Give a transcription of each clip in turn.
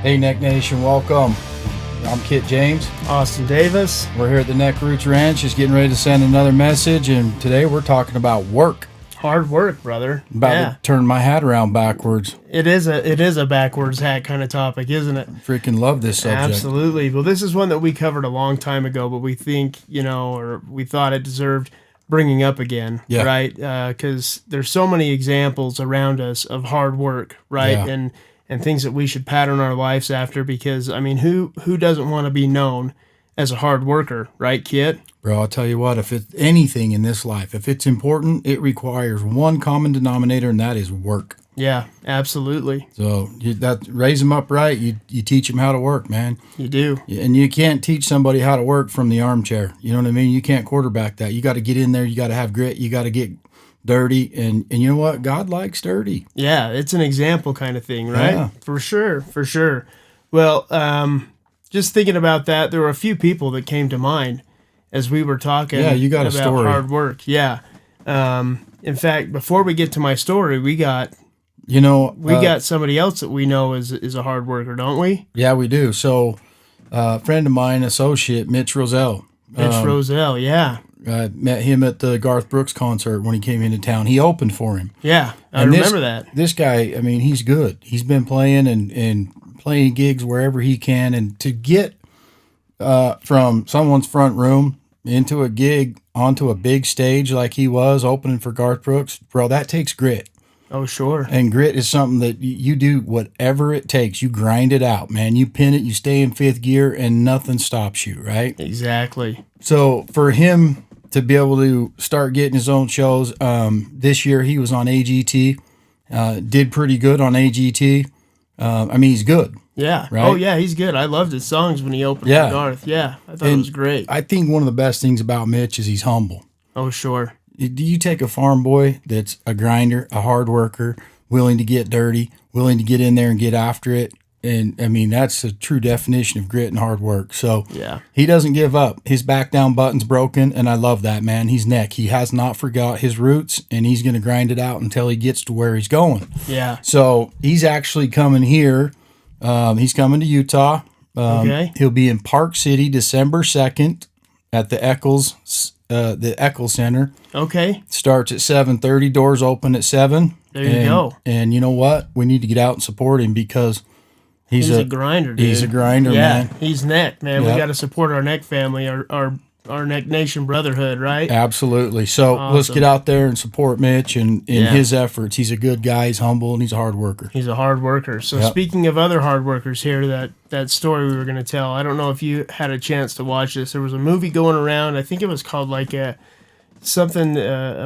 Hey, Neck Nation, welcome. I'm Kit James. Austin Davis. We're here at the NECKROOTS Ranch, just getting ready to send another message, and today we're talking about work. Hard work, brother. About to turn my hat around backwards. It is a backwards hat kind of topic, isn't it? Freaking love this subject. Absolutely. Well, this is one that we covered a long time ago, but we think, or we thought it deserved bringing up again, right? Because there's so many examples around us of hard work, right? Yeah. And things that we should pattern our lives after, because, I mean, who doesn't want to be known as a hard worker, right, Kit? Bro, I'll tell you what, if it's anything in this life, if it's important, it requires one common denominator, and that is work. Yeah, absolutely. So raise them up right, you teach them how to work, man. You do. And you can't teach somebody how to work from the armchair. You know what I mean? You can't quarterback that. You got to get in there. You got to have grit. You got to get dirty. And you know what? God likes dirty. Yeah, it's an example kind of thing, right? Yeah. For sure. Well, just thinking about that, there were a few people that came to mind as we were talking you got about a story. hard work. Yeah. In fact, before we get to my story, we got somebody else that we know is a hard worker, don't we? Yeah, we do. So a friend of mine, associate, Mitch Rossell. Rossell, yeah. I met him at the Garth Brooks concert when he came into town. He opened for him. Yeah, I remember that. This guy, I mean, he's good. He's been playing and playing gigs wherever he can. And to get from someone's front room into a gig onto a big stage like he was opening for Garth Brooks, bro, that takes grit. Oh, sure. And grit is something that you do whatever it takes. You grind it out, man. You pin it, you stay in fifth gear, and nothing stops you, right? Exactly. So for him to be able to start getting his own shows, this year he was on AGT, did pretty good on AGT. I mean, he's good. Yeah. Right? Oh, yeah, he's good. I loved his songs when he opened for Garth. Yeah, I thought it was great. I think one of the best things about Mitch is he's humble. Oh, sure. Do you take a farm boy that's a grinder, a hard worker, willing to get dirty, willing to get in there and get after it? And, I mean, that's a true definition of grit and hard work. So he doesn't give up. His back down button's broken, and I love that, man. He's Neck. He has not forgot his roots, and he's going to grind it out until he gets to where he's going. Yeah. So he's actually coming here. He's coming to Utah. He'll be in Park City December 2nd at the Eccles Center. Okay. Starts at 7:30. Doors open at 7. There you go. And you know what? We need to get out and support him because he's a grinder, dude. He's a grinder, man. He's Neck, man. We got to support our Neck family, our Neck Nation brotherhood, right? Absolutely. So let's get out there and support Mitch and his efforts. He's a good guy. He's humble, and he's a hard worker. He's a hard worker. So speaking of other hard workers here, that story we were going to tell, I don't know if you had a chance to watch this. There was a movie going around. I think it was called like A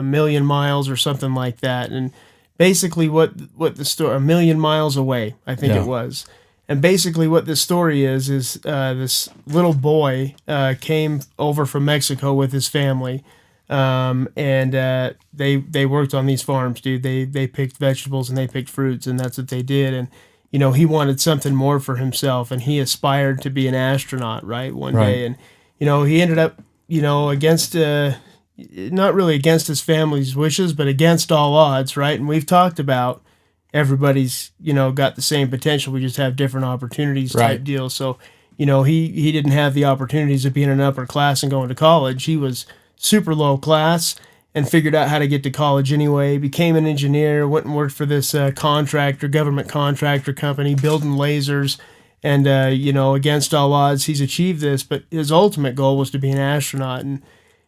Million Miles or something like that. And basically what the story, A Million Miles Away, I think it was. And basically what this story is this little boy came over from Mexico with his family, and they worked on these farms, dude. They picked vegetables and they picked fruits, and that's what they did. And, he wanted something more for himself, and he aspired to be an astronaut, right, one day. And, he ended up, against, not really against his family's wishes, but against all odds, right? And we've talked about everybody's, got the same potential. We just have different opportunities type deal. So, he didn't have the opportunities of being in an upper class and going to college. He was super low class and figured out how to get to college anyway, became an engineer, went and worked for this government contractor company, building lasers. And, against all odds, he's achieved this. But his ultimate goal was to be an astronaut. And,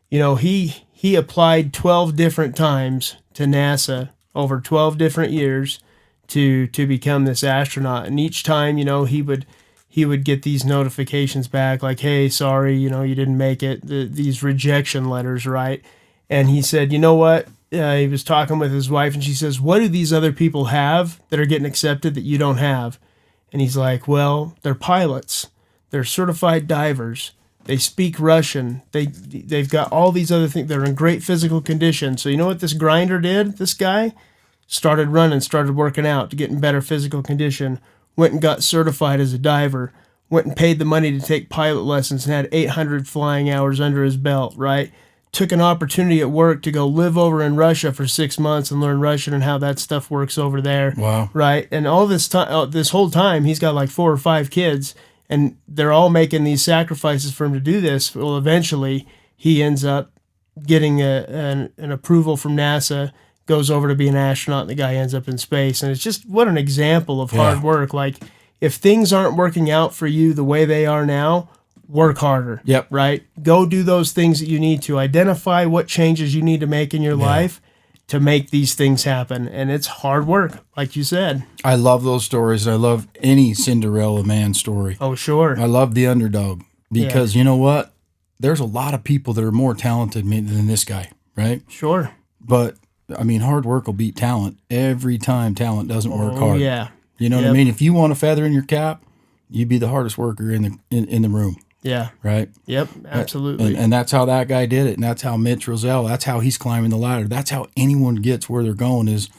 he applied 12 different times to NASA over 12 different years to become this astronaut. And each time, he would get these notifications back like, hey, sorry, you didn't make it, these rejection letters, right? And he said, you know what? He was talking with his wife, and she says, what do these other people have that are getting accepted that you don't have? And he's like, well, they're pilots. They're certified divers. They speak Russian. They've got all these other things. They're in great physical condition. So you know what this grinder did? This guy started running, started working out to get in better physical condition, went and got certified as a diver, went and paid the money to take pilot lessons and had 800 flying hours under his belt, right? took an opportunity at work to go live over in Russia for 6 months and learn Russian and how that stuff works over there. Wow. Right. And all this time, this whole time, he's got like 4 or 5 kids, and they're all making these sacrifices for him to do this. Well, eventually he ends up getting an approval from NASA, goes over to be an astronaut, and the guy ends up in space. And it's just, what an example of hard work. Like, if things aren't working out for you the way they are now, work harder. Yep. Right? Go do those things that you need to. Identify what changes you need to make in your life to make these things happen. And it's hard work, like you said. I love those stories. I love any Cinderella man story. Oh, sure. I love the underdog because you know what? There's a lot of people that are more talented than this guy, right? Sure. But, I mean, hard work will beat talent every time talent doesn't work hard. Yeah. You know what I mean? If you want a feather in your cap, you'd be the hardest worker in the room. Yeah. Right? Yep, absolutely. And that's how that guy did it. And that's how Mitch Rossell, that's how he's climbing the ladder. That's how anyone gets where they're going is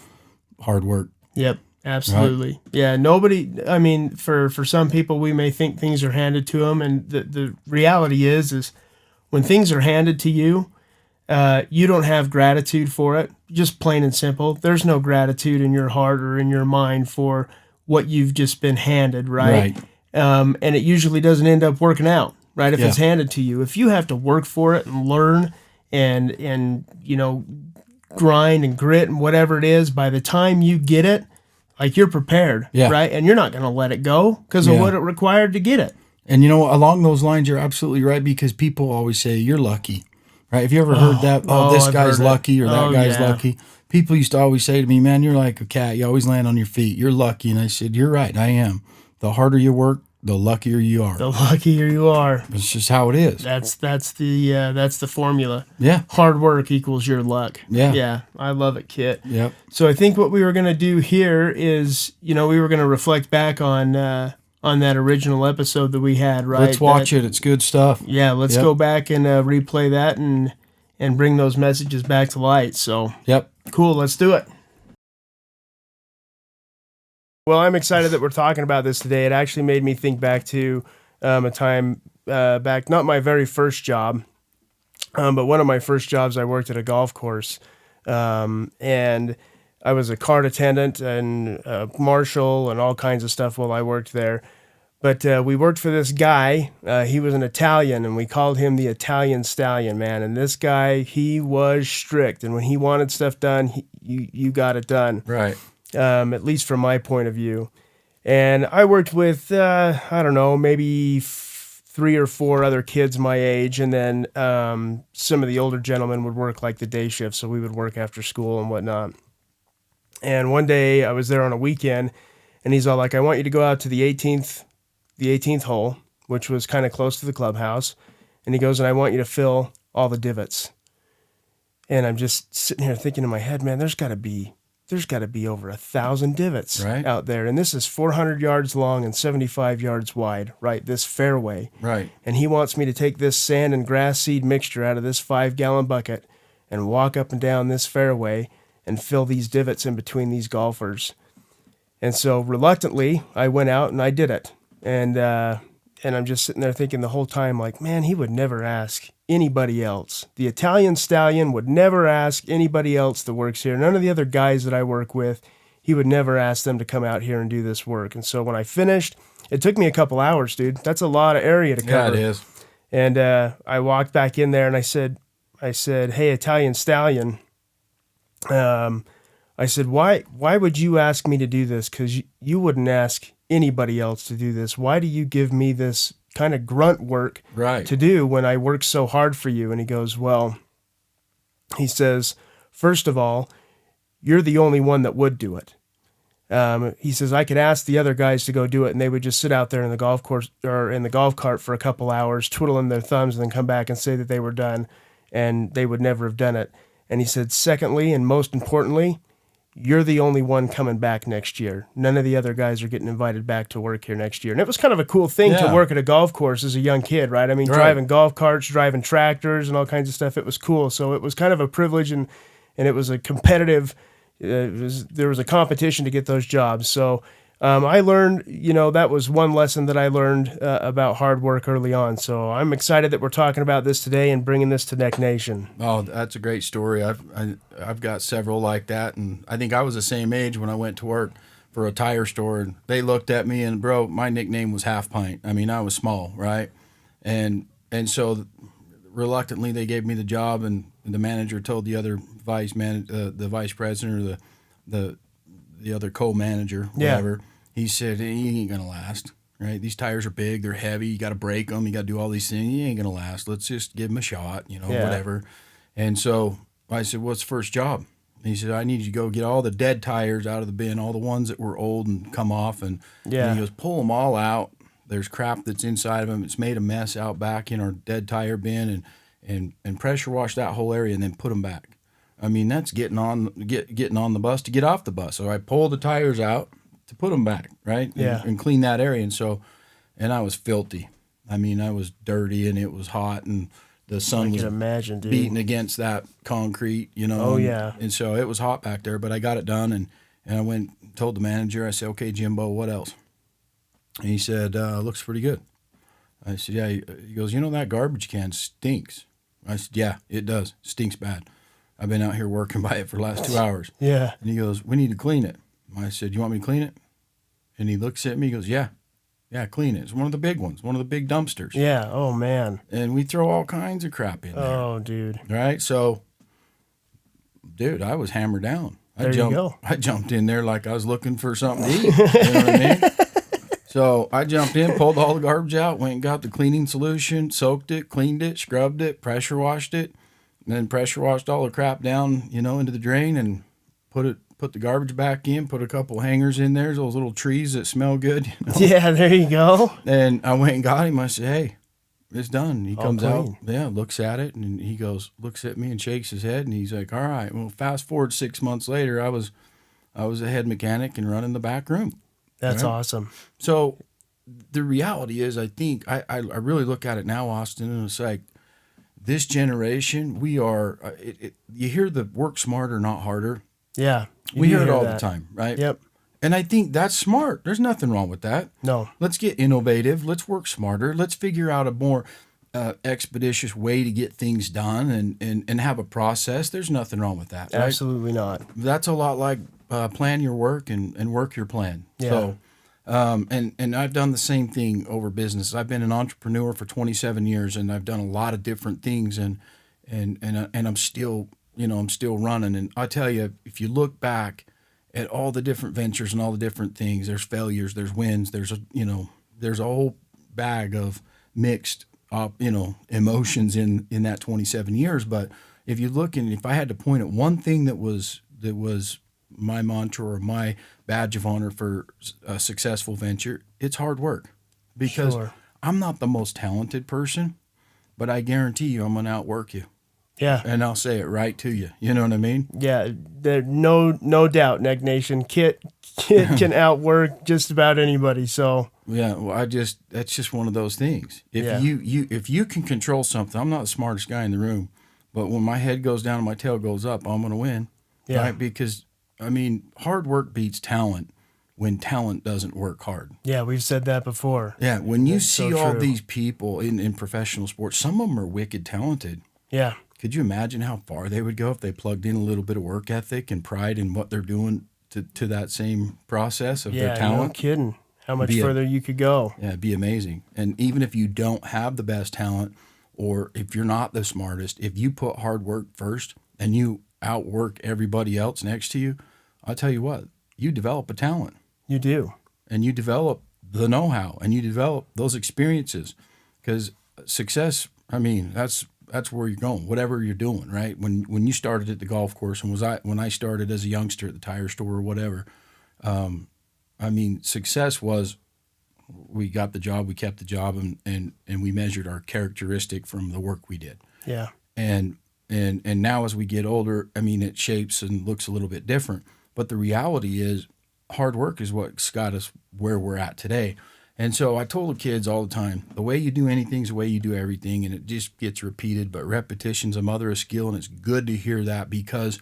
hard work. Yep, absolutely. Right? Yeah, nobody, I mean, for some people, we may think things are handed to them. And the reality is when things are handed to you, you don't have gratitude for it. Just plain and simple. There's no gratitude in your heart or in your mind for what you've just been handed, right? And it usually doesn't end up working out, right? If it's handed to you. If you have to work for it and learn and you know, grind and grit and whatever it is, by the time you get it, like, you're prepared, right? And you're not going to let it go because of what it required to get it. And, you know, along those lines, you're absolutely right, because people always say, you're lucky, right? Have you ever heard that? This guy's lucky or that guy's lucky. People used to always say to me, man, you're like a cat. You always land on your feet. You're lucky. And I said, you're right. I am. The harder you work, the luckier you are. The luckier you are. It's just how it is. That's the formula. Yeah. Hard work equals your luck. Yeah. Yeah. I love it, Kit. Yep. So I think what we were going to do here is, you know, we were going to reflect back on that original episode that we had, right? Let's watch it. It's good stuff. Yeah. Let's go back and replay that and bring those messages back to light. So. Yep. Cool. Let's do it. Well, I'm excited that we're talking about this today. It actually made me think back to a time back, not my very first job, but one of my first jobs. I worked at a golf course, and I was a cart attendant and a marshal and all kinds of stuff while I worked there. But we worked for this guy. He was an Italian, and we called him the Italian Stallion, man. And this guy, he was strict, and when he wanted stuff done, you got it done. Right. At least from my point of view. And I worked with, I don't know, maybe 3 or 4 other kids my age. And then some of the older gentlemen would work like the day shift. So we would work after school and whatnot. And one day I was there on a weekend, and he's all like, I want you to go out to the 18th hole, which was kind of close to the clubhouse. And he goes, and I want you to fill all the divots. And I'm just sitting here thinking in my head, man, there's got to be over 1,000 divots out there. And this is 400 yards long and 75 yards wide, right? This fairway. Right. And he wants me to take this sand and grass seed mixture out of this 5-gallon bucket and walk up and down this fairway and fill these divots in between these golfers. And so reluctantly, I went out and I did it. And I'm just sitting there thinking the whole time, like, man, he would never ask anybody else. The Italian Stallion would never ask anybody else that works here. None of the other guys that I work with, he would never ask them to come out here and do this work. And so when I finished, it took me a couple hours, dude. That's a lot of area to cover. Yeah, it is. And I walked back in there and I said, hey, Italian Stallion, I said, why would you ask me to do this? Because you wouldn't ask anybody else to do this. Why do you give me this kind of grunt work to do when I work so hard for you? And he goes, well, he says, first of all, you're the only one that would do it. He says, I could ask the other guys to go do it, and they would just sit out there in the golf course or in the golf cart for a couple hours, twiddling their thumbs, and then come back and say that they were done, and they would never have done it. And he said, secondly, and most importantly, you're the only one coming back next year. None of the other guys are getting invited back to work here next year. And it was kind of a cool thing to work at a golf course as a young kid, right? I mean, driving golf carts, driving tractors and all kinds of stuff. It was cool. So it was kind of a privilege, and it was a competitive, there was a competition to get those jobs. So I learned, that was one lesson that I learned about hard work early on. So I'm excited that we're talking about this today and bringing this to Neck Nation. Oh, that's a great story. I've got several like that, and I think I was the same age when I went to work for a tire store, and they looked at me, and bro, my nickname was Half Pint. I mean, I was small, right? And so reluctantly they gave me the job, and the manager told the other the vice president, or the other co-manager, whatever. Yeah. He said, he ain't gonna last, right? These tires are big, they're heavy, you got to brake them, you got to do all these things. He ain't gonna last. Let's just give him a shot, whatever. And so I said, what's the first job? And he said, I need you to go get all the dead tires out of the bin, all the ones that were old and come off, and he goes, pull them all out. There's crap that's inside of them. It's made a mess out back in our dead tire bin, and pressure wash that whole area and then put them back. I mean, that's getting on the bus to get off the bus. So I pulled the tires out to put them back, right? And clean that area. And I was filthy. I mean, I was dirty, and it was hot, and the sun was beating against that concrete, Oh, yeah. And so it was hot back there, but I got it done, and I went and told the manager, I said, okay, Jimbo, what else? And he said, looks pretty good. I said, yeah. He goes, that garbage can stinks. I said, yeah, it does. Stinks bad. I've been out here working by it for the last 2 hours. Yeah. And he goes, we need to clean it. I said, you want me to clean it? And he looks at me, he goes, yeah, clean it. It's one of the big ones, one of the big dumpsters. Yeah, oh, man. And we throw all kinds of crap in there. Oh, dude. Right? So, dude, I was hammered down. You go. I jumped in there like I was looking for something to eat. You know what I mean? So I jumped in, pulled all the garbage out, went and got the cleaning solution, soaked it, cleaned it, scrubbed it, pressure washed it, and then pressure washed all the crap down, into the drain, and put the garbage back in, put a couple hangers in there, those little trees that smell good. Yeah, there you go. And I went and got him. I said, hey, it's done. He comes out, looks at it, and he looks at me and shakes his head, and he's like, all right. Well, fast forward 6 months later, I was a head mechanic and running the back room. That's awesome. So the reality is, I think, I really look at it now, Austin, and it's like, this generation, we are, you hear the work smarter, not harder. Yeah. We hear it all the time, right? Yep. And I think that's smart. There's nothing wrong with that. No. Let's get innovative. Let's work smarter. Let's figure out a more expeditious way to get things done and have a process. There's nothing wrong with that, right? Absolutely not. That's a lot like plan your work and work your plan. Yeah. So, and I've done the same thing over business. I've been an entrepreneur for 27 years, and I've done a lot of different things, and I'm still, I'm still running. And I tell you, if you look back at all the different ventures and all the different things, there's failures, there's wins, there's a whole bag of mixed, emotions in that 27 years. But if you look, and if I had to point at one thing that was my mantra or my badge of honor for a successful venture, it's hard work. Because I'm not the most talented person, but I guarantee you I'm going to outwork you. Yeah. And I'll say it right to you. You know what I mean? Yeah. There's no doubt, Neck Nation. Kit can outwork just about anybody. So yeah, well, that's just one of those things. If you can control something, I'm not the smartest guy in the room, but when my head goes down and my tail goes up, I'm going to win. Yeah. Right? Because hard work beats talent when talent doesn't work hard. Yeah, we've said that before. Yeah, when you see all these people in professional sports, some of them are wicked talented. Yeah. Could you imagine how far they would go if they plugged in a little bit of work ethic and pride in what they're doing to that same process of their talent? Yeah, no kidding. How much further you could go. Yeah, it'd be amazing. And even if you don't have the best talent, or if you're not the smartest, if you put hard work first and you outwork everybody else next to you, I'll tell you what, you develop a talent. You do. And you develop the know-how, and you develop those experiences. Because success, that's where you're going, whatever you're doing, right? When you started at the golf course, and when I started as a youngster at the tire store or whatever, success was we got the job, we kept the job, and we measured our characteristic from the work we did. Yeah. And now as we get older, it shapes and looks a little bit different. But the reality is, hard work is what's got us where we're at today. And so I told the kids all the time, the way you do anything is the way you do everything, and it just gets repeated, but repetition's a mother of skill, and it's good to hear that, because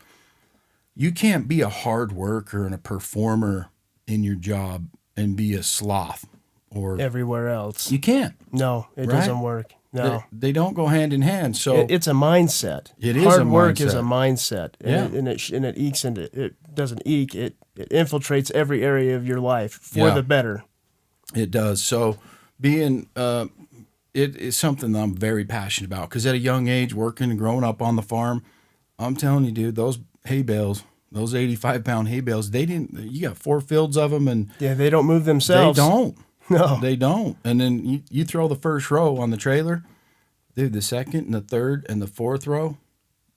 you can't be a hard worker and a performer in your job and be a sloth or everywhere else. You can't. No, it doesn't work. No, they don't go hand in hand. So it's a mindset. It is hard a work mindset. is a mindset, and it ekes into it. Doesn't eke. It infiltrates every area of your life for the better. It does. So being it is something that I'm very passionate about because at a young age, working and growing up on the farm, I'm telling you, dude, those hay bales, those 85-pound hay bales, you got 4 fields of them, and they don't move themselves. They don't. No, they don't. And then you throw the first row on the trailer, dude. The second and the third and the fourth row,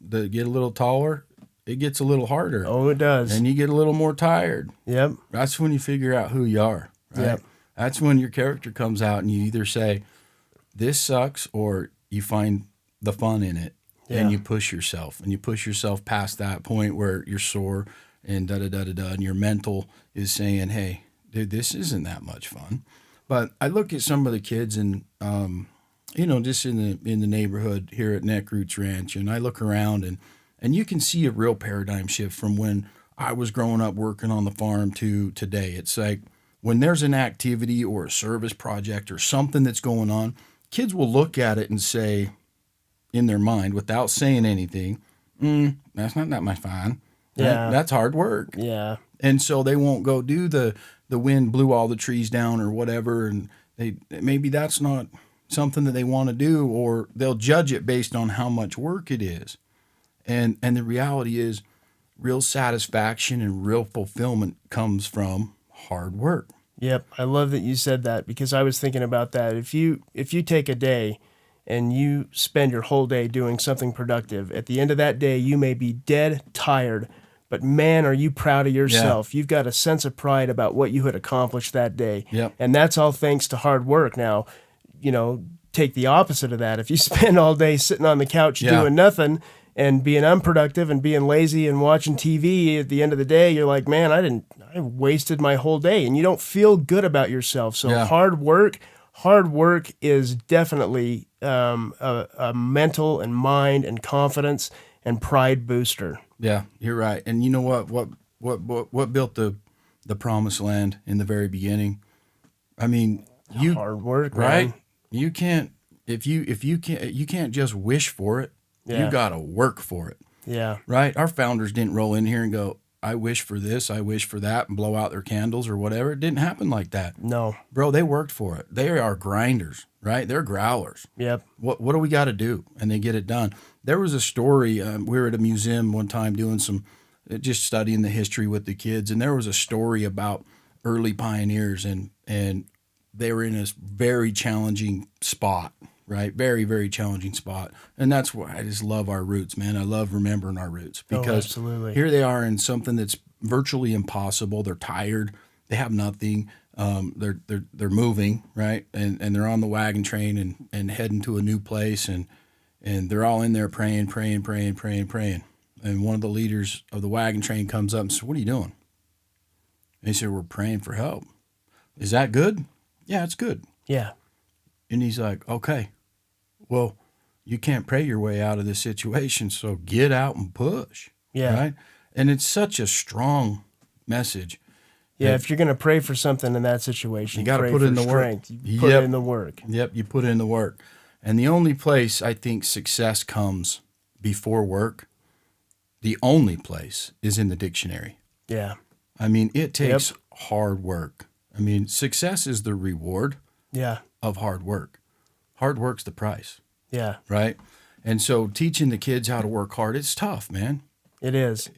they get a little taller. It gets a little harder. Oh, it does. And you get a little more tired. Yep. That's when you figure out who you are. Right? Yep. That's when your character comes out, and you either say, "This sucks," or you find the fun in it, and you push yourself, and you push yourself past that point where you're sore and and your mental is saying, "Hey, dude, this isn't that much fun." But I look at some of the kids, and just in the neighborhood here at NECKROOTS Ranch, and I look around, and you can see a real paradigm shift from when I was growing up working on the farm to today. It's like when there's an activity or a service project or something that's going on, kids will look at it and say, in their mind, without saying anything, that's not that much fun. Yeah. That's hard work. Yeah. And so they won't go do the wind blew all the trees down or whatever, and maybe that's not something that they want to do, or they'll judge it based on how much work it is. And the reality is real satisfaction and real fulfillment comes from hard work. Yep. I love that you said that, because I was thinking about that. If you take a day and you spend your whole day doing something productive, at the end of that day, you may be dead tired, but man, are you proud of yourself. Yeah. You've got a sense of pride about what you had accomplished that day. Yep. And that's all thanks to hard work. Now, take the opposite of that. If you spend all day sitting on the couch doing nothing and being unproductive and being lazy and watching TV, at the end of the day, you're like, man, I wasted my whole day, and you don't feel good about yourself. So hard work is definitely a mental and mind and confidence and pride booster. Yeah, you're right. And you know what built the promised land in the very beginning? I mean, hard work, right? Man. You can't you can't just wish for it. Yeah. You got to work for it. Yeah. Right? Our founders didn't roll in here and go, I wish for this, I wish for that, and blow out their candles or whatever. It didn't happen like that. No. Bro, they worked for it. They are grinders, right? They're growlers. Yep. What do we got to do? And they get it done. There was a story, we were at a museum one time doing just studying the history with the kids, and there was a story about early pioneers, and they were in this very challenging spot, right? Very, very challenging spot. And that's why I just love our roots, man. I love remembering our roots, because here they are in something that's virtually impossible. They're tired. They have nothing. They're moving, right? And they're on the wagon train and heading to a new place, and they're all in there praying. And one of the leaders of the wagon train comes up and says, "What are you doing?" And he said, "We're praying for help." "Is that good?" "Yeah, it's good." Yeah. And he's like, "Okay, well, you can't pray your way out of this situation, so get out and push." Yeah. Right? And it's such a strong message. Yeah, if you're going to pray for something in that situation, you got to put in the work. You put in the work. Yep, you put in the work. And the only place I think success comes before work, the only place, is in the dictionary. Yeah. I mean, it takes hard work. I mean, success is the reward of hard work. Hard work's the price. Yeah. Right? And so teaching the kids how to work hard, it's tough, man. It is.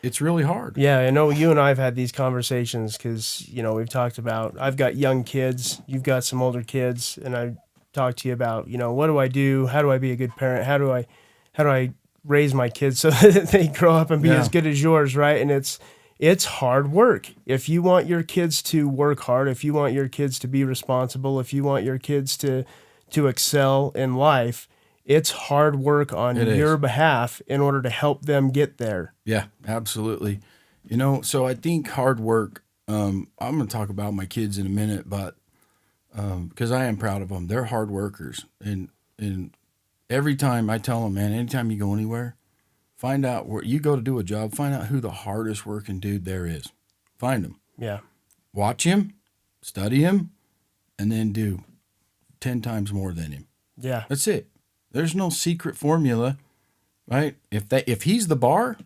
It's really hard. Yeah, I know you and I have had these conversations because, we've talked about, I've got young kids, you've got some older kids, and I talked to you about, what do I do? How do I be a good parent? How do I raise my kids so that they grow up and be as good as yours, right? And it's hard work. If you want your kids to work hard, if you want your kids to be responsible, if you want your kids to excel in life, it's hard work on your behalf in order to help them get there. Yeah, absolutely. So I think hard work, I'm going to talk about my kids in a minute, but because I am proud of them. They're hard workers. And every time I tell them, man, anytime you go anywhere, find out where you go to do a job, find out who the hardest working dude there is. Find him. Yeah. Watch him study him, and then do 10 times more than him. Yeah. That's it. There's no secret formula, right? If he's the bar,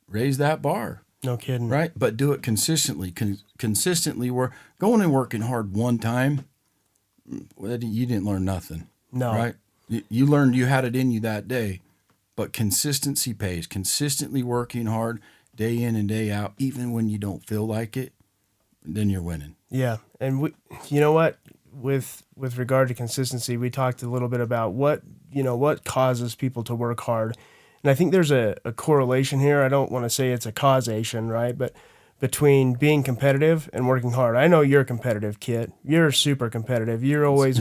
raise that bar. No kidding. Right? But do it consistently. Consistently, going and working hard one time, you didn't learn nothing. No. Right? You learned you had it in you that day, but consistency pays. Consistently working hard day in and day out, even when you don't feel like it, then you're winning. Yeah. And you know what? With regard to consistency, we talked a little bit about what causes people to work hard. And I think there's a correlation here. I don't want to say it's a causation, right? But between being competitive and working hard. I know you're competitive, Kit. You're super competitive. You're always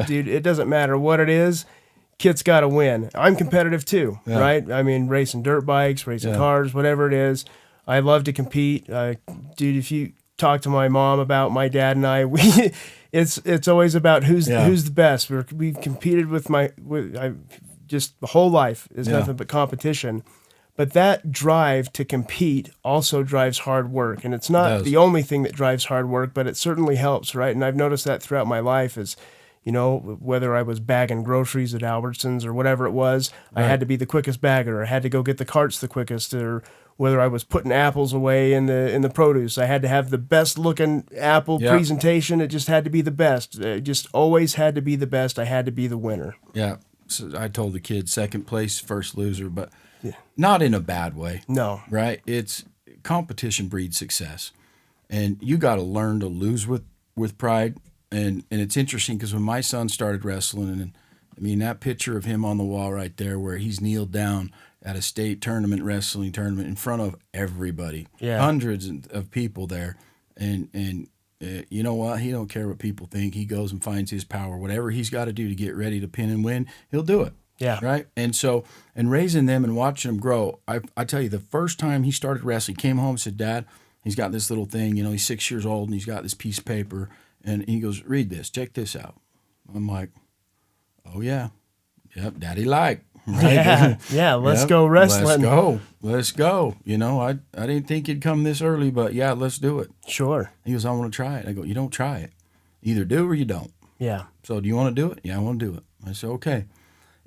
dude, it doesn't matter what it is. Kit's got to win. I'm competitive too, right? I mean, racing dirt bikes, racing cars, whatever it is. I love to compete. Dude, if you talk to my mom about my dad and I, it's always about who's the best. We've competed with just the whole life is nothing but competition. But that drive to compete also drives hard work. And it's not the only thing that drives hard work, but it certainly helps, right? And I've noticed that throughout my life is, whether I was bagging groceries at Albertsons or whatever it was, I had to be the quickest bagger. I had to go get the carts the quickest. Or whether I was putting apples away in the produce, I had to have the best looking apple presentation. It just had to be the best. It just always had to be the best. I had to be the winner. Yeah. So I told the kids, second place, first loser, but not in a bad way. No. Right? It's competition breeds success. And you got to learn to lose with pride. And it's interesting because when my son started wrestling, and I mean, that picture of him on the wall right there where he's kneeled down at a state wrestling tournament in front of everybody, hundreds of people there. And you know what? He don't care what people think. He goes and finds his power. Whatever he's got to do to get ready to pin and win, he'll do it. Yeah. Right? And so, and raising them and watching them grow, I tell you, the first time he started wrestling, came home and said, Dad, he's got this little thing, he's 6 years old and he's got this piece of paper. And he goes, read this, check this out. I'm like, oh, yeah. Yep, Daddy like. Right? Yeah, let's go wrestling. Let's go. I didn't think it'd come this early, but yeah, let's do it. Sure. He goes, I want to try it. I go, you don't try it. Either do or you don't. Yeah. So do you want to do it? Yeah, I want to do it. I said, okay.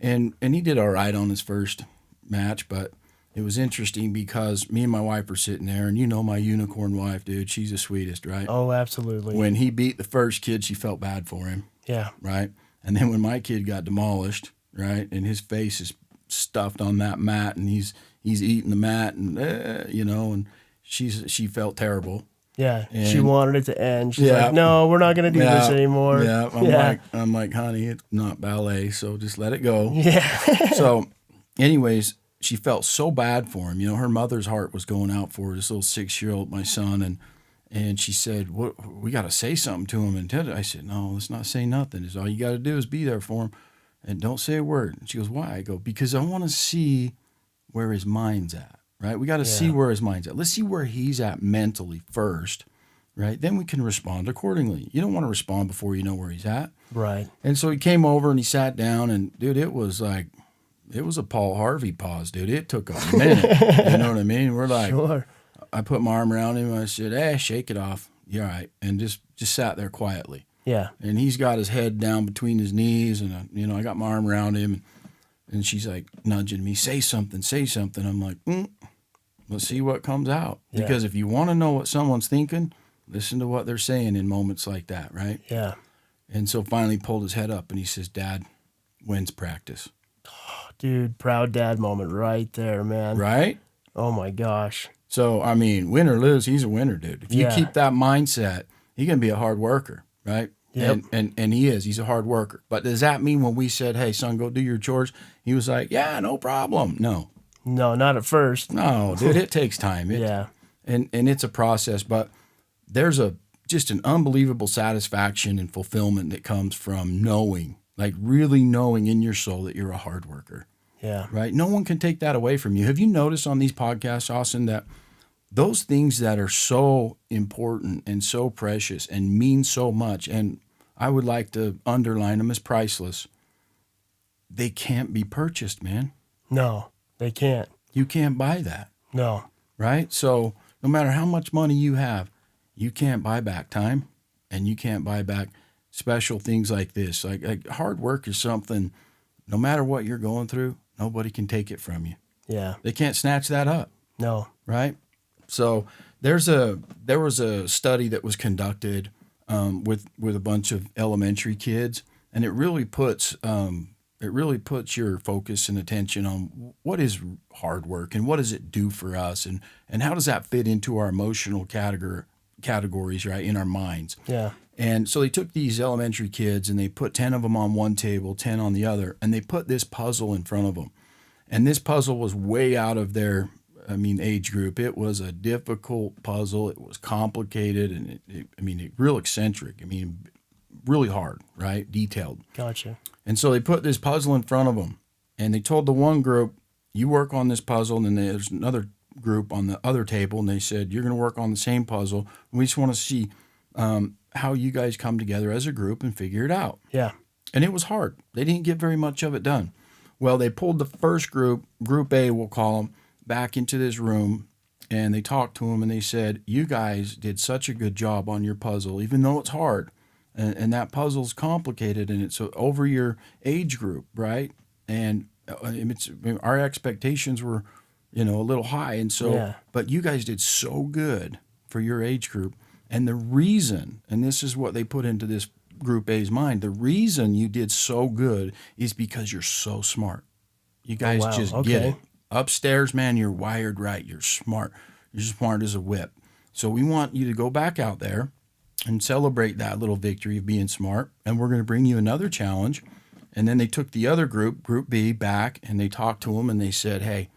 And he did all right on his first match, but it was interesting because me and my wife were sitting there, and my unicorn wife, dude, she's the sweetest, right? Oh, absolutely. When he beat the first kid, she felt bad for him. Yeah. Right? And then when my kid got demolished, right, and his face is stuffed on that mat, and he's eating the mat, and and she felt terrible. Yeah, and she wanted it to end. She's like, no, we're not going to do this anymore. Yeah, I'm like, honey, it's not ballet, so just let it go. Yeah. So, anyways, she felt so bad for him. Her mother's heart was going out for this little 6-year-old, my son, and she said, we got to say something to him. And I said, no, let's not say nothing. It's all you got to do is be there for him, and don't say a word. And she goes, why? I go, because I want to see where his mind's at. Right? We got to see where his mind's at. Let's see where he's at mentally first, right? Then we can respond accordingly. You don't want to respond before you know where he's at. Right. And so he came over and he sat down, and dude, it was a Paul Harvey pause, dude. It took a minute. You know what I mean? We're like, sure. I put my arm around him and I said, shake it off. You're all right. And just sat there quietly. Yeah. And he's got his head down between his knees, and I got my arm around him, and she's like nudging me, say something. I'm like, let's see what comes out. Yeah. Because if you want to know what someone's thinking, listen to what they're saying in moments like that, right? Yeah. And so finally he pulled his head up and he says, Dad, when's practice? Oh, dude, proud dad moment right there, man. Right? Oh, my gosh. So, I mean, win or lose, he's a winner, dude. If you keep that mindset, he's going to be a hard worker, right? Yep. And he is. He's a hard worker. But does that mean when we said, hey, son, go do your chores, he was like, yeah, no problem? No. No, not at first. No, dude, it takes time. And it's a process, but there's just an unbelievable satisfaction and fulfillment that comes from knowing, like really knowing in your soul that you're a hard worker. Yeah. Right? No one can take that away from you. Have you noticed on these podcasts, Austin, that those things that are so important and so precious and mean so much, and I would like to underline them as priceless, they can't be purchased, man. No. They can't. You can't buy that. No. Right? So no matter how much money you have, you can't buy back time. and you can't buy back special things like this. Like hard work is something, no matter what you're going through, nobody can take it from you. Yeah. They can't snatch that up. No. Right? So there was a study that was conducted with a bunch of elementary kids, and it really puts your focus and attention on what is hard work and what does it do for us, and how does that fit into our emotional categories, right, in our minds. Yeah. And so they took these elementary kids and they put 10 of them on one table, 10 on the other, and they put this puzzle in front of them. And this puzzle was way out of their age group. It was a difficult puzzle. It was complicated, and it real eccentric. Really hard, right? Detailed. Gotcha. And so they put this puzzle in front of them, and they told the one group, you work on this puzzle, and then there's another group on the other table, and they said, you're going to work on the same puzzle. We just want to see how you guys come together as a group and figure it out. Yeah. And it was hard. They didn't get very much of it done. Well, they pulled the first group, Group A, we'll call them, back into this room, and they talked to them, and they said, you guys did such a good job on your puzzle, even though it's hard. And that puzzle's complicated, and it's over your age group, right? And our expectations were, a little high. And so, yeah. But you guys did so good for your age group. And the reason, and this is what they put into this Group A's mind, the reason you did so good is because you're so smart. You guys get it. Upstairs, man, you're wired right. You're smart. You're smart as a whip. So we want you to go back out there and celebrate that little victory of being smart. And we're going to bring you another challenge. And then they took the other group, Group B, back, and they talked to them, and they said, hey,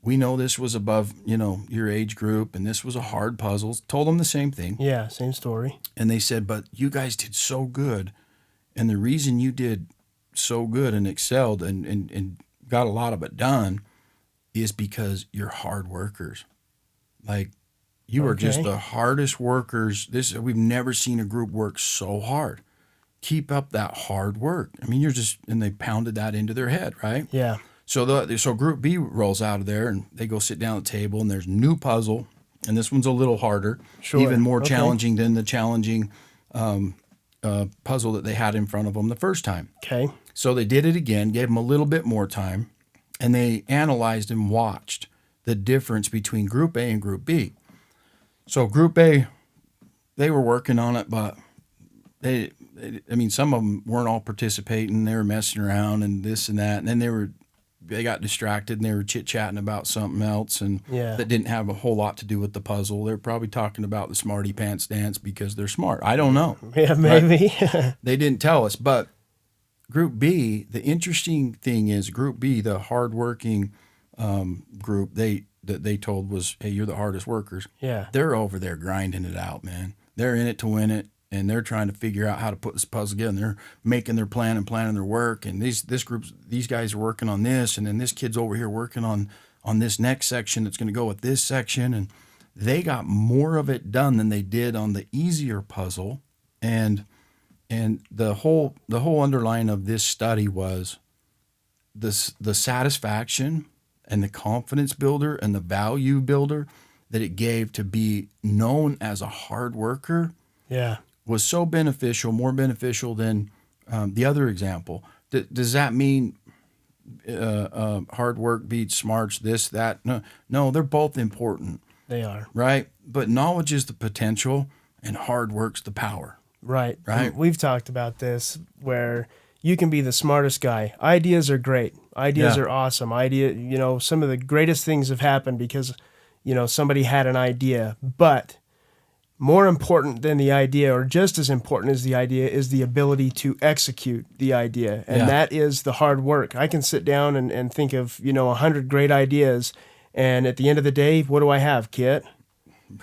we know this was above, your age group, and this was a hard puzzle. Told them the same thing. Yeah, same story. And they said, but you guys did so good. And the reason you did so good and excelled and got a lot of it done is because you're hard workers. Like, you are just the hardest workers. We've never seen a group work so hard. Keep up that hard work. And they pounded that into their head, right? Yeah. So Group B rolls out of there, and they go sit down at the table, and there's a new puzzle, and this one's a little harder, even more challenging than the challenging puzzle that they had in front of them the first time. Okay. So they did it again, gave them a little bit more time, and they analyzed and watched the difference between Group A and Group B. So Group A, they were working on it, but some of them weren't all participating. They were messing around and this and that, and then they got distracted and they were chit-chatting about something else that didn't have a whole lot to do with the puzzle. They're probably talking about the smarty pants dance because they're smart. I don't know. Yeah, maybe. They didn't tell us. But Group B, the interesting thing is Group B, the hardworking group, they told was, hey, you're the hardest workers. Yeah. They're over there grinding it out, man. They're in it to win it. And they're trying to figure out how to put this puzzle together. And they're making their plan and planning their work. And these guys are working on this, and then this kid's over here working on this next section that's going to go with this section. And they got more of it done than they did on the easier puzzle. And the whole underline of this study was the satisfaction and the confidence builder and the value builder that it gave to be known as a hard worker. Yeah. Was so beneficial, more beneficial than the other example. Does that mean hard work beats smarts, this, that? No, they're both important. They are. Right? But knowledge is the potential, and hard work's the power. Right. Right. And we've talked about this where you can be the smartest guy. Ideas are great. Ideas are awesome. Some of the greatest things have happened because, somebody had an idea, but more important than the idea, or just as important as the idea, is the ability to execute the idea. And that is the hard work. I can sit down and think of, 100 great ideas. And at the end of the day, what do I have, Kit?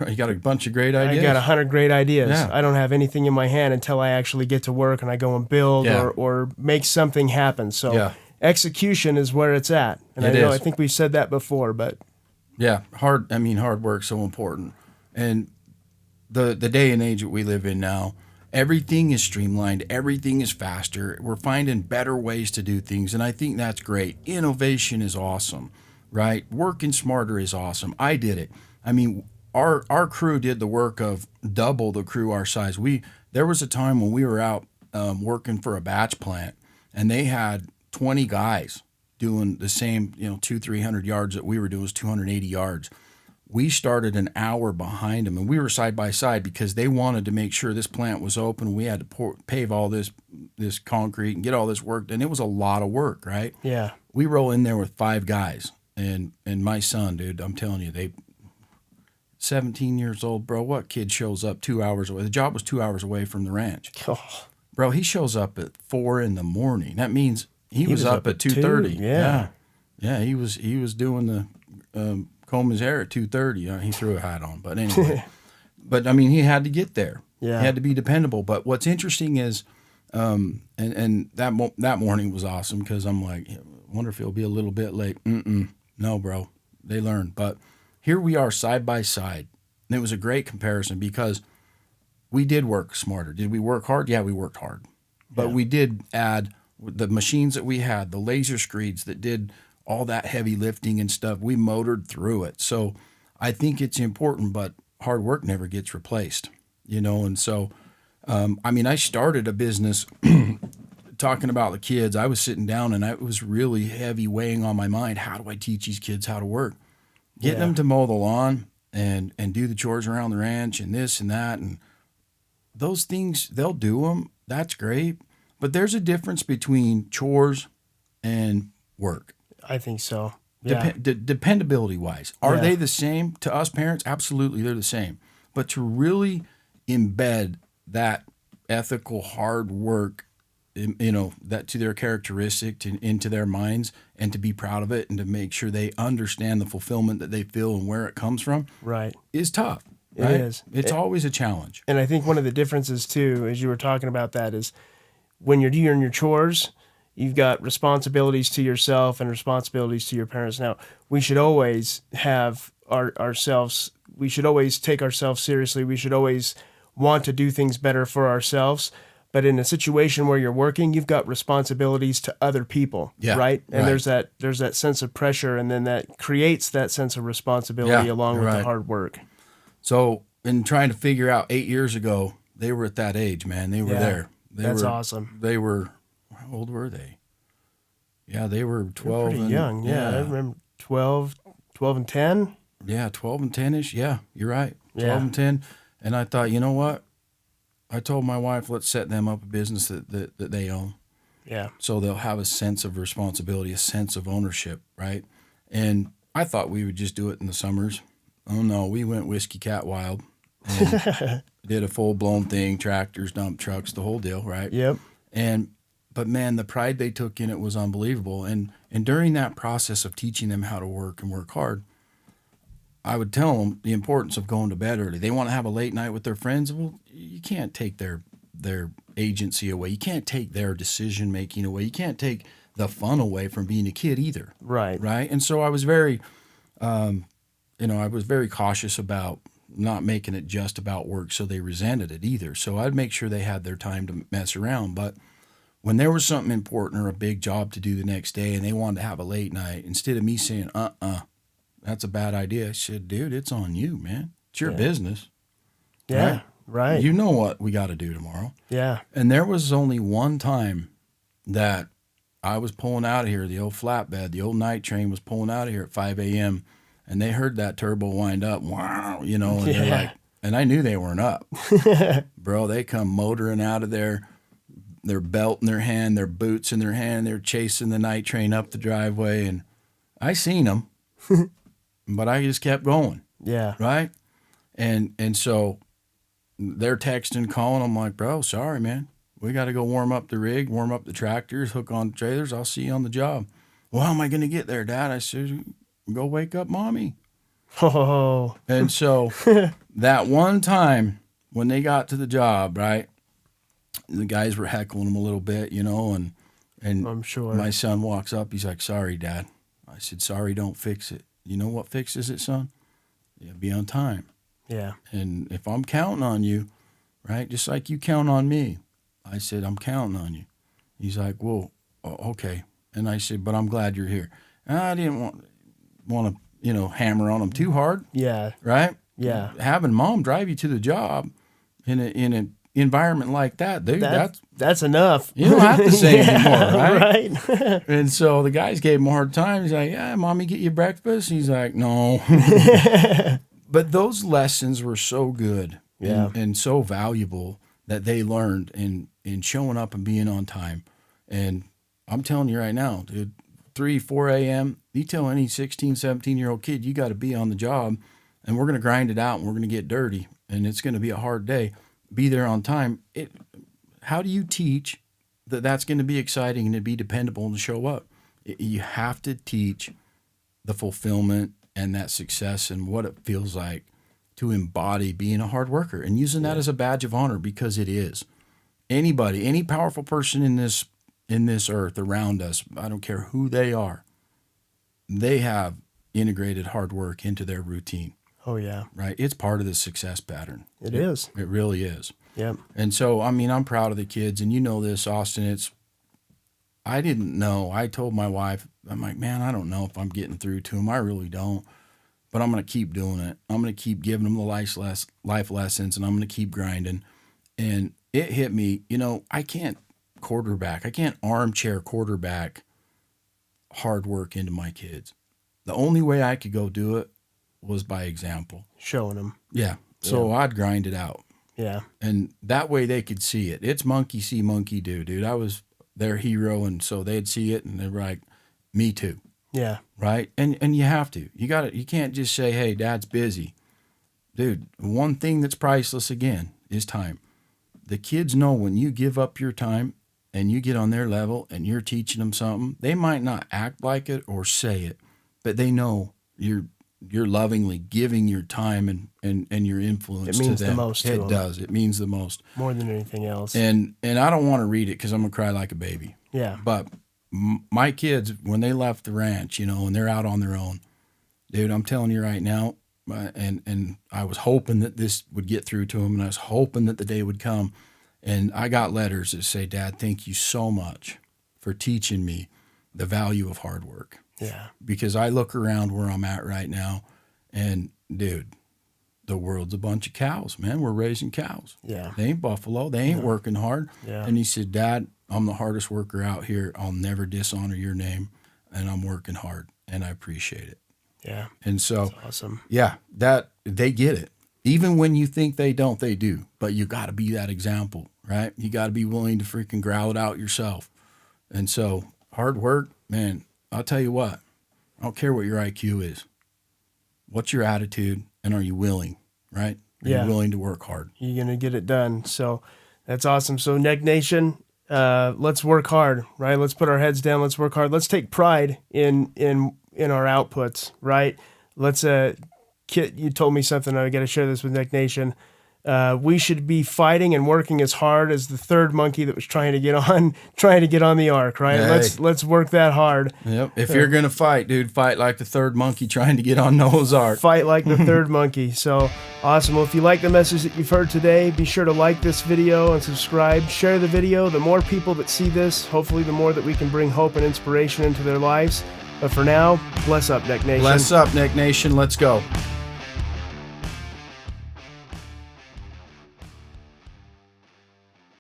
You got a bunch of great ideas? I got 100 great ideas. Yeah. I don't have anything in my hand until I actually get to work and I go and build or make something happen. So execution is where it's at. And I think we've said that before, but. Yeah, hard work's so important. And the day and age that we live in now, everything is streamlined, everything is faster. We're finding better ways to do things, and I think that's great. Innovation is awesome, right? Working smarter is awesome. I did it. our crew did the work of double the crew our size. There was a time when we were out working for a batch plant, and they had 20 guys doing the same, 200-300 yards that we were doing, was 280 yards. We started an hour behind them, and we were side by side because they wanted to make sure this plant was open. We had to pave all this concrete and get all this work, and it was a lot of work, right? Yeah. We roll in there with 5 guys, and my son, dude, I'm telling you, 17 years old, bro. What kid shows up 2 hours away? The job was 2 hours away from the ranch. Oh. Bro, he shows up at 4 in the morning. That means he was up at 2:30. Yeah. He was doing the comb his hair at 2:30. He threw a hat on, but anyway. But I mean, he had to get there. Yeah. He had to be dependable. But what's interesting is, and that morning was awesome because I'm like, I wonder if he'll be a little bit late. No, bro. They learned. But here we are side by side. And it was a great comparison because we did work smarter. Did we work hard? Yeah, we worked hard. But we did add the machines that we had, the laser screeds that did all that heavy lifting and stuff. We motored through it. So I think it's important, but hard work never gets replaced, And so, I started a business talking about the kids. I was sitting down and it was really heavy weighing on my mind. How do I teach these kids how to work? Getting them to mow the lawn and do the chores around the ranch and this and that. And those things, they'll do them. That's great. But there's a difference between chores and work. I think so. Yeah. Dependability wise. Are they the same to us parents? Absolutely, they're the same. But to really embed that ethical hard work, that to their characteristic into their minds, and to be proud of it, and to make sure they understand the fulfillment that they feel and where it comes from, right, is tough. Right? It is. It's always a challenge. And I think one of the differences too, as you were talking about that, is when you're doing your chores, you've got responsibilities to yourself and responsibilities to your parents. Now, we should always have ourselves. We should always take ourselves seriously. We should always want to do things better for ourselves. But in a situation where you're working, you've got responsibilities to other people, right? And there's that sense of pressure, and then that creates that sense of responsibility along with the hard work. So, in trying to figure out 8 years ago, they were at that age, man. They were there. That's awesome. They were, how old were they? Yeah, they were 12. Pretty young, yeah. I remember 12 and 10. Yeah, 12 and 10-ish. Yeah, you're right. 12 Yeah. and 10. And I thought, you know what? I told my wife, let's set them up a business that they own. Yeah. So they'll have a sense of responsibility, a sense of ownership, right? And I thought we would just do it in the summers. Oh, no, we went whiskey cat wild and did a full-blown thing, tractors, dump trucks, the whole deal, right? Yep. But man, the pride they took in it was unbelievable. And during that process of teaching them how to work and work hard, I would tell them the importance of going to bed early. They want to have a late night with their friends. Well, you can't take their agency away. You can't take their decision-making away. You can't take the fun away from being a kid either. Right. Right? And so I was very, cautious about not making it just about work so they resented it either. So I'd make sure they had their time to mess around. But when there was something important or a big job to do the next day and they wanted to have a late night, instead of me saying, that's a bad idea, I said, dude, it's on you, man. It's your business. Yeah, right. You know what we got to do tomorrow. Yeah. And there was only one time that I was pulling out of here, the old flatbed, the old night train was pulling out of here at 5 a.m., and they heard that turbo wind up, wow, and they're like, and I knew they weren't up. Bro, they come motoring out of there, their belt in their hand, their boots in their hand, they're chasing the night train up the driveway, and I seen them, but I just kept going. Yeah. Right? And so they're texting, calling. I'm like, bro, sorry, man. We got to go warm up the rig, warm up the tractors, hook on the trailers. I'll see you on the job. Well, how am I going to get there, Dad? I said, go wake up Mommy. Oh. And so that one time when they got to the job, right, the guys were heckling them a little bit, and I'm sure. My son walks up. He's like, sorry, Dad. I said, sorry, don't fix it. You know what fixes it, son? You be on time. Yeah. And if I'm counting on you, right, just like you count on me, I said, I'm counting on you. He's like, well, okay. And I said, but I'm glad you're here. And I didn't want to, hammer on him too hard. Yeah. Right? Yeah. Having mom drive you to the job in an environment like that, dude, that's enough. You don't have to say anymore, right? Right. And so the guys gave him a hard time. He's like, yeah, mommy, get you breakfast? He's like, no. But those lessons were so good and so valuable that they learned in showing up and being on time. And I'm telling you right now, dude, 3, 4 a.m., you tell any 16, 17-year-old kid, you got to be on the job, and we're going to grind it out, and we're going to get dirty, and it's going to be a hard day. Be there on time. How do you teach that that's going to be exciting and to be dependable and to show up? You have to teach the fulfillment and that success and what it feels like to embody being a hard worker and using that as a badge of honor, because it is. Anybody, any powerful person in this earth around us, I don't care who they are, they have integrated hard work into their routine. Oh, yeah. Right? It's part of the success pattern. It is. It really is. Yeah. And so, I mean, I'm proud of the kids, and you know this, Austin, I didn't know. I told my wife, I'm like, man, I don't know if I'm getting through to them. I really don't. But I'm going to keep doing it. I'm going to keep giving them the life lessons, and I'm going to keep grinding. And it hit me, I can't armchair quarterback hard work into my kids. The only way I could go do it was by example. Showing them. Yeah. So I'd grind it out. Yeah. And that way they could see it. It's monkey see, monkey do, dude. I was their hero, and so they'd see it, and they're like, me too. Yeah. Right? And you have to. You can't just say, hey, dad's busy. Dude, one thing that's priceless, again, is time. The kids know when you give up your time and you get on their level and you're teaching them something, they might not act like it or say it, but they know you're lovingly giving your time and your influence to them. It means the most to them. It does. It means the most. More than anything else. And I don't want to read it because I'm going to cry like a baby. Yeah. But my kids, when they left the ranch, and they're out on their own, dude, I'm telling you right now, and I was hoping that this would get through to them, and I was hoping that the day would come. And I got letters that say, Dad, thank you so much for teaching me the value of hard work. Yeah. Because I look around where I'm at right now, and dude, the world's a bunch of cows, man. We're raising cows. Yeah. They ain't buffalo. They ain't working hard. Yeah. And he said, Dad, I'm the hardest worker out here. I'll never dishonor your name, and I'm working hard, and I appreciate it. Yeah. And so, that's awesome. Yeah, that they get it. Even when you think they don't, they do. But you got to be that example, right? You got to be willing to freaking growl it out yourself. And so, hard work, man, I'll tell you what, I don't care what your IQ is. What's your attitude, and are you willing, right? Are you willing to work hard? You're going to get it done. So that's awesome. So Neck Nation, let's work hard, right? Let's put our heads down. Let's work hard. Let's take pride in our outputs, right? Let's, Kit, you told me something. I got to share this with Neck Nation. We should be fighting and working as hard as the third monkey that was trying to get on the ark, right? Hey. Let's work that hard. Yep. If you're gonna fight, dude, fight like the third monkey trying to get on Noah's ark. Fight like the third monkey. So awesome. Well, if you like the message that you've heard today, be sure to like this video and subscribe. Share the video. The more people that see this, hopefully the more that we can bring hope and inspiration into their lives. But for now, bless up, Neck Nation. Bless up, Neck Nation. Let's go.